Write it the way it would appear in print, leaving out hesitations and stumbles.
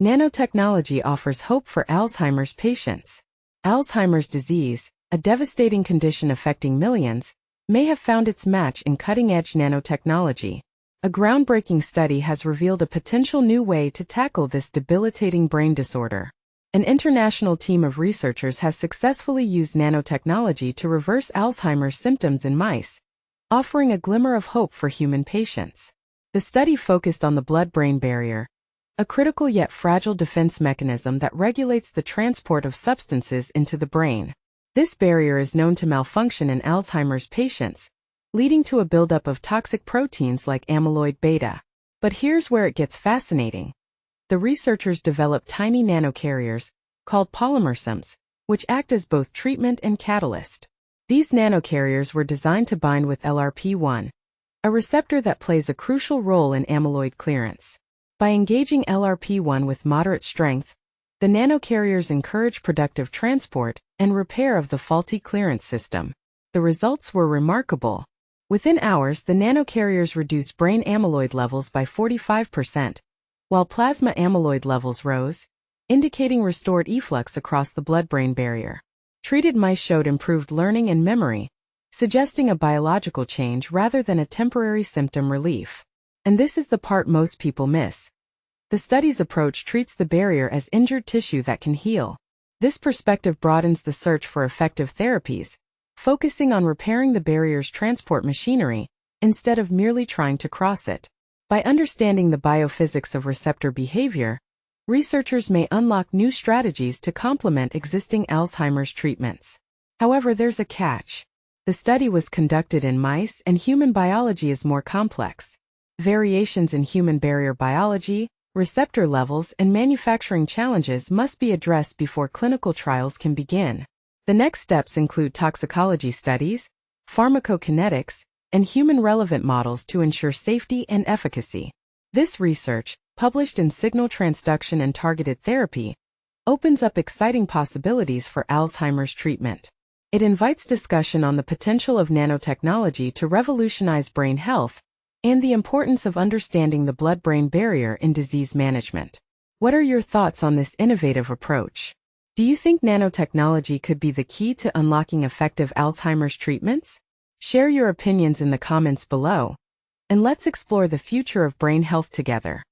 Nanotechnology offers hope for Alzheimer's patients. Alzheimer's disease, a devastating condition affecting millions, may have found its match in cutting-edge nanotechnology. A groundbreaking study has revealed a potential new way to tackle this debilitating brain disorder. An international team of researchers has successfully used nanotechnology to reverse Alzheimer's symptoms in mice, offering a glimmer of hope for human patients. The study focused on the blood-brain barrier, a critical yet fragile defense mechanism that regulates the transport of substances into the brain. This barrier is known to malfunction in Alzheimer's patients, leading to a buildup of toxic proteins like amyloid beta. But here's where it gets fascinating. The researchers developed tiny nanocarriers, called polymersomes, which act as both treatment and catalyst. These nanocarriers were designed to bind with LRP1, a receptor that plays a crucial role in amyloid clearance. By engaging LRP1 with moderate strength, the nanocarriers encourage productive transport and repair of the faulty clearance system. The results were remarkable. Within hours, the nanocarriers reduced brain amyloid levels by 45%, while plasma amyloid levels rose, indicating restored efflux across the blood-brain barrier. Treated mice showed improved learning and memory, suggesting a biological change rather than a temporary symptom relief. And this is the part most people miss. The study's approach treats the barrier as injured tissue that can heal. This perspective broadens the search for effective therapies, focusing on repairing the barrier's transport machinery instead of merely trying to cross it. By understanding the biophysics of receptor behavior, researchers may unlock new strategies to complement existing Alzheimer's treatments. However, there's a catch. The study was conducted in mice, and human biology is more complex. Variations in human barrier biology, receptor levels, and manufacturing challenges must be addressed before clinical trials can begin. The next steps include toxicology studies, pharmacokinetics, and human-relevant models to ensure safety and efficacy. This research, published in Signal Transduction and Targeted Therapy, opens up exciting possibilities for Alzheimer's treatment. It invites discussion on the potential of nanotechnology to revolutionize brain health and the importance of understanding the blood-brain barrier in disease management. What are your thoughts on this innovative approach? Do you think nanotechnology could be the key to unlocking effective Alzheimer's treatments? Share your opinions in the comments below, and let's explore the future of brain health together.